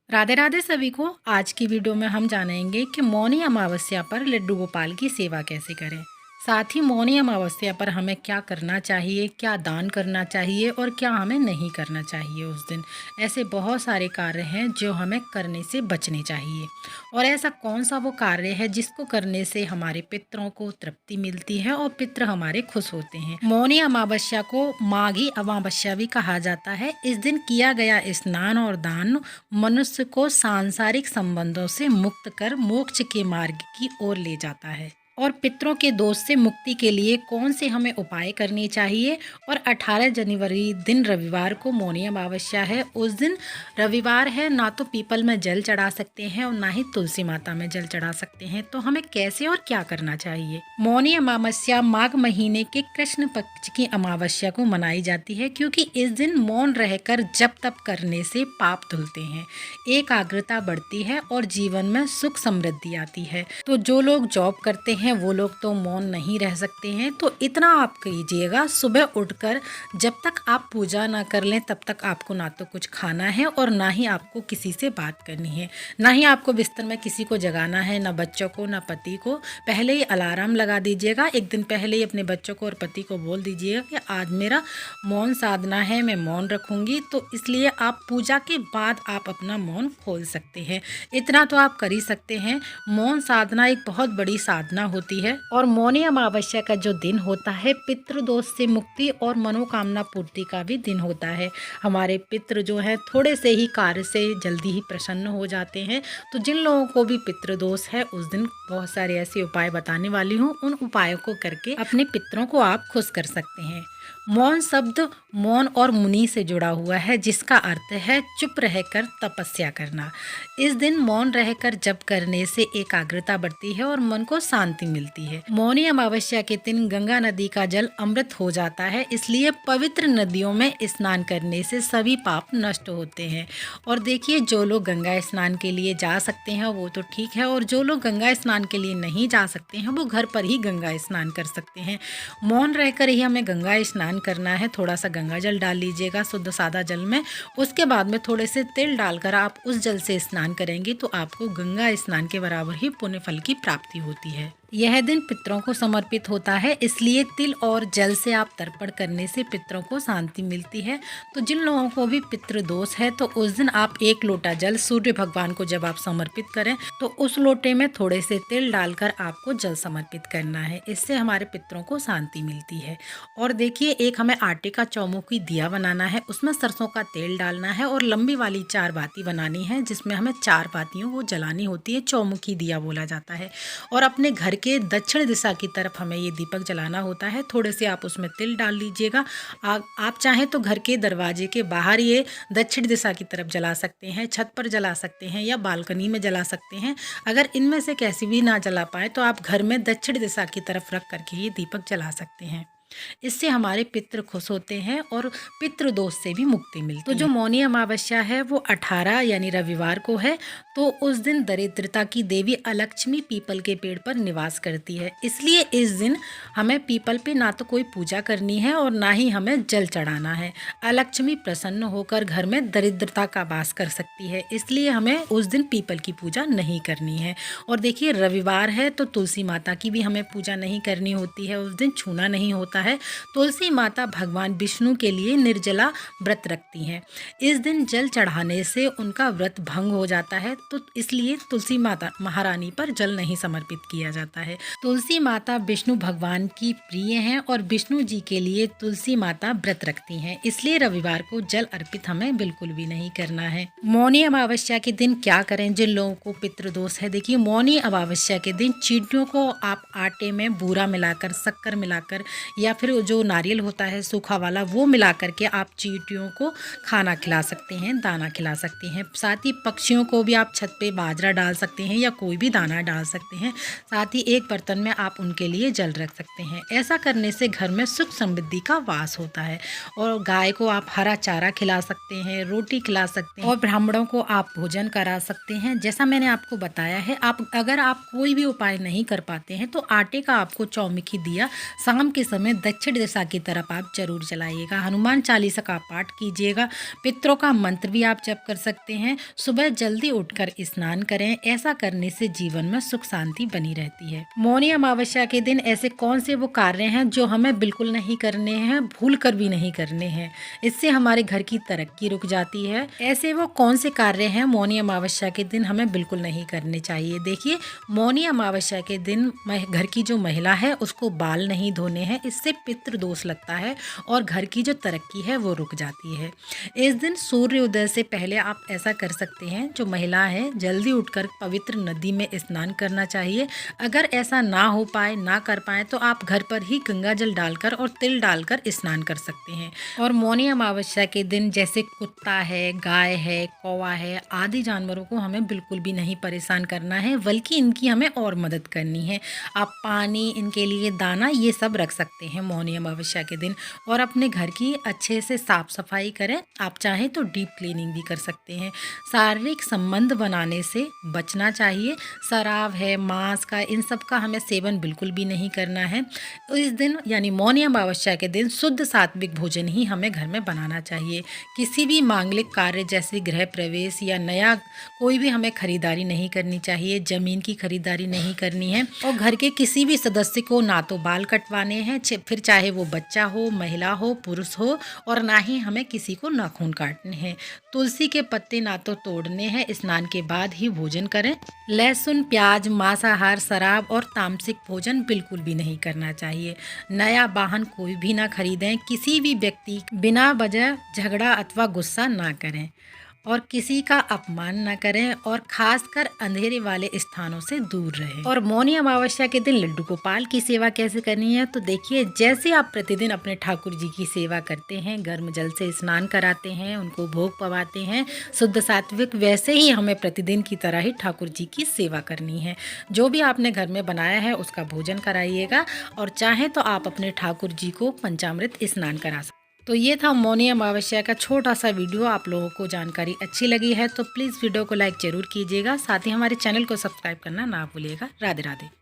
राधे राधे सभी को। आज की वीडियो में हम जानेंगे कि मौनी अमावस्या पर लड्डू गोपाल की सेवा कैसे करें। साथ ही मौनी अमावस्या पर हमें क्या करना चाहिए, क्या दान करना चाहिए और क्या हमें नहीं करना चाहिए उस दिन। ऐसे बहुत सारे कार्य हैं जो हमें करने से बचने चाहिए। और ऐसा कौन सा वो कार्य है जिसको करने से हमारे पितरों को तृप्ति मिलती है और पितर हमारे खुश होते हैं। मौनी अमावस्या को माघी अमावस्या भी कहा जाता है। इस दिन किया गया स्नान और दान मनुष्य को सांसारिक संबंधों से मुक्त कर मोक्ष के मार्ग की ओर ले जाता है। और पितरों के दोष से मुक्ति के लिए कौन से हमें उपाय करने चाहिए। और 18 जनवरी दिन रविवार को मौनी अमावस्या है। उस दिन रविवार है, ना तो पीपल में जल चढ़ा सकते हैं और ना ही तुलसी माता में जल चढ़ा सकते हैं। तो हमें कैसे और क्या करना चाहिए। मौनी अमावस्या माघ महीने के कृष्ण पक्ष की अमावस्या को मनाई जाती है, क्योंकि इस दिन मौन रहकर जप तप करने से पाप धुलते हैं, एकाग्रता बढ़ती है और जीवन में सुख समृद्धि आती है। तो जो लोग जॉब करते हैं वो लोग तो मौन नहीं रह सकते हैं। तो इतना आप कीजिएगा, सुबह उठकर जब तक आप पूजा ना कर लें तब तक आपको ना तो कुछ खाना है और ना ही आपको किसी से बात करनी है, ना ही आपको बिस्तर में किसी को जगाना है, ना बच्चों को ना पति को। पहले ही अलार्म लगा दीजिएगा, एक दिन पहले ही अपने बच्चों को और पति को बोल दीजिएगा कि आज मेरा मौन साधना है, मैं मौन रखूंगी। तो इसलिए आप पूजा के बाद आप अपना मौन खोल सकते हैं। इतना तो आप कर ही सकते हैं। मौन साधना एक बहुत बड़ी साधना होती है। और मौनी अमावस्या का जो दिन होता है पितृदोष से मुक्ति और मनोकामना पूर्ति का भी दिन होता है। हमारे पितृ जो है थोड़े से ही कार्य से जल्दी ही प्रसन्न हो जाते हैं। तो जिन लोगों को भी पितृदोष है उस दिन बहुत सारे ऐसे उपाय बताने वाली हूँ। उन उपायों को करके अपने पितरों को आप खुश कर सकते हैं। मौन शब्द मौन और मुनि से जुड़ा हुआ है, जिसका अर्थ है चुप रहकर तपस्या करना। इस दिन मौन रहकर जप करने से एकाग्रता बढ़ती है और मन को शांति मिलती है। मौनी अमावस्या के दिन गंगा नदी का जल अमृत हो जाता है, इसलिए पवित्र नदियों में स्नान करने से सभी पाप नष्ट होते हैं। और देखिए, जो लोग गंगा स्नान के लिए जा सकते हैं वो तो ठीक है, और जो लोग गंगा स्नान के लिए नहीं जा सकते हैं वो घर पर ही गंगा स्नान कर सकते हैं। मौन रहकर ही हमें गंगा स्नान करना है। थोड़ा सा गंगा जल डाल लीजिएगा शुद्ध सादा जल में, उसके बाद में थोड़े से तिल डालकर आप उस जल से स्नान करेंगे तो आपको गंगा स्नान के बराबर ही पुण्य फल की प्राप्ति होती है। यह दिन पितरों को समर्पित होता है, इसलिए तिल और जल से आप तर्पण करने से पितरों को शांति मिलती है। तो जिन लोगों को भी पितृ दोष है तो उस दिन आप 1 लोटा जल सूर्य भगवान को जब आप समर्पित करें तो उस लोटे में थोड़े से तिल डालकर आपको जल समर्पित करना है। इससे हमारे पितरों को शांति मिलती है। और देखिए, एक हमें आटे का चौमुखी दिया बनाना है, उसमें सरसों का तेल डालना है और लंबी वाली 4 बाती बनानी है, जिसमें हमें 4 बातियों को जलानी होती है। चौमुखी दिया बोला जाता है। और अपने घर के दक्षिण दिशा की तरफ हमें ये दीपक जलाना होता है। थोड़े से आप उसमें तिल डाल लीजिएगा। आप चाहें तो घर के दरवाजे के बाहर ये दक्षिण दिशा की तरफ जला सकते हैं, छत पर जला सकते हैं या बालकनी में जला सकते हैं। अगर इनमें से कैसी भी ना जला पाए तो आप घर में दक्षिण दिशा की तरफ रख करके ये दीपक जला सकते हैं। इससे हमारे पितृ खुश होते हैं और पितृ दोष से भी मुक्ति मिलती है। तो जो मौनी अमावस्या है वो 18 यानी रविवार को है। तो उस दिन दरिद्रता की देवी अलक्ष्मी पीपल के पेड़ पर निवास करती है, इसलिए इस दिन हमें पीपल पे ना तो कोई पूजा करनी है और ना ही हमें जल चढ़ाना है। अलक्ष्मी प्रसन्न होकर घर में दरिद्रता का वास कर सकती है, इसलिए हमें उस दिन पीपल की पूजा नहीं करनी है। और देखिए, रविवार है तो तुलसी माता की भी हमें पूजा नहीं करनी होती है, उस दिन छूना नहीं होता है। तुलसी माता भगवान विष्णु के लिए निर्जला व्रत रखती हैं। इस दिन जल चढ़ाने से उनका व्रत भंग हो जाता है, तो इसलिए तुलसी माता महारानी पर जल नहीं समर्पित किया जाता है। तुलसी माता विष्णु भगवान की प्रिय हैं और विष्णु जी के लिए तुलसी माता व्रत रखती हैं, इसलिए रविवार को जल अर्पित हमें बिल्कुल भी नहीं करना है। मौनी अमावस्या के दिन क्या करें जिन लोगों को पितृदोष है। देखिए, मौनी अमावस्या के दिन चींटियों को आप आटे में बूरा मिलाकर, शक्कर मिलाकर या फिर जो नारियल होता है सूखा वाला वो मिला करके आप चींटियों को खाना खिला सकते हैं, दाना खिला सकते हैं। साथ ही पक्षियों को भी आप छत पे बाजरा डाल सकते हैं या कोई भी दाना डाल सकते हैं। साथ ही एक बर्तन में आप उनके लिए जल रख सकते हैं। ऐसा करने से घर में सुख समृद्धि का वास होता है। और गाय को आप हरा चारा खिला सकते हैं, रोटी खिला सकते हैं और ब्राह्मणों को आप भोजन करा सकते हैं। जैसा मैंने आपको बताया है, अगर आप कोई भी उपाय नहीं कर पाते हैं तो आटे का आपको चौमुखी दिया शाम के समय दक्षिण दिशा की तरफ आप जरूर जलाइएगा। हनुमान चालीसा का पाठ कीजिएगा। पितरों का मंत्र भी आप जप कर सकते हैं। सुबह जल्दी उठकर स्नान करें। ऐसा करने से जीवन में सुख शांति बनी रहती है। मौनी अमावस्या के दिन ऐसे कौन से वो कार्य हैं जो हमें बिल्कुल नहीं करने हैं, भूल कर भी नहीं करने हैं। इससे हमारे घर की तरक्की रुक जाती है। ऐसे वो कौन से कार्य हैं मौनी अमावस्या के दिन हमें बिल्कुल नहीं करने चाहिए। देखिए, मौनी अमावस्या के दिन घर की जो महिला है उसको बाल नहीं धोने हैं। इससे पितृ दोष लगता है और घर की जो तरक्की है वो रुक जाती है। इस दिन सूर्योदय से पहले आप ऐसा कर सकते हैं, जो महिला है जल्दी उठकर पवित्र नदी में स्नान करना चाहिए। अगर ऐसा ना हो पाए, ना कर पाए, तो आप घर पर ही गंगा जल डालकर और तिल डालकर स्नान कर सकते हैं। और मौनी अमावस्या के दिन जैसे कुत्ता है, गाय है, कौवा है आदि जानवरों को हमें बिल्कुल भी नहीं परेशान करना है, बल्कि इनकी हमें और मदद करनी है। आप पानी, इनके लिए दाना, ये सब रख सकते हैं मौनी अमावस्या के दिन। और अपने घर की अच्छे से साफ सफाई करें। आप चाहें तो डीप क्लीनिंग भी कर सकते हैं। शारीरिक संबंध बनाने से बचना चाहिए। शराब है, मांस का, इन सब का हमें सेवन बिल्कुल भी नहीं करना है। इस दिन यानी मौनी अमावस्या के दिन शुद्ध सात्विक भोजन ही हमें घर में बनाना चाहिए। किसी भी मांगलिक कार्य जैसे गृह प्रवेश या नया कोई भी हमें खरीदारी नहीं करनी चाहिए। जमीन की खरीदारी नहीं करनी है। और घर के किसी भी सदस्य को ना तो बाल कटवाने हैं, फिर चाहे वो बच्चा हो, महिला हो, पुरुष हो, और ना ही हमें किसी को नाखून काटने हैं। तुलसी के पत्ते ना तो तोड़ने हैं। स्नान के बाद ही भोजन करें। लहसुन, प्याज, मांसाहार, शराब और तामसिक भोजन बिल्कुल भी नहीं करना चाहिए। नया वाहन कोई भी ना खरीदें। किसी भी व्यक्ति बिना वजह झगड़ा अथवा गुस्सा ना करें और किसी का अपमान न करें, और खासकर अंधेरे वाले स्थानों से दूर रहें। और मौनी अमावस्या के दिन लड्डू गोपाल की सेवा कैसे करनी है, तो देखिए, जैसे आप प्रतिदिन अपने ठाकुर जी की सेवा करते हैं, गर्म जल से स्नान कराते हैं, उनको भोग पवाते हैं शुद्ध सात्विक, वैसे ही हमें प्रतिदिन की तरह ही ठाकुर जी की सेवा करनी है। जो भी आपने घर में बनाया है उसका भोजन कराइएगा, और चाहें तो आप अपने ठाकुर जी को पंचामृत स्नान करा सकते। तो ये था मौनी अमावस्या का छोटा सा वीडियो। आप लोगों को जानकारी अच्छी लगी है तो प्लीज़ वीडियो को लाइक ज़रूर कीजिएगा। साथ ही हमारे चैनल को सब्सक्राइब करना ना भूलिएगा। राधे राधे।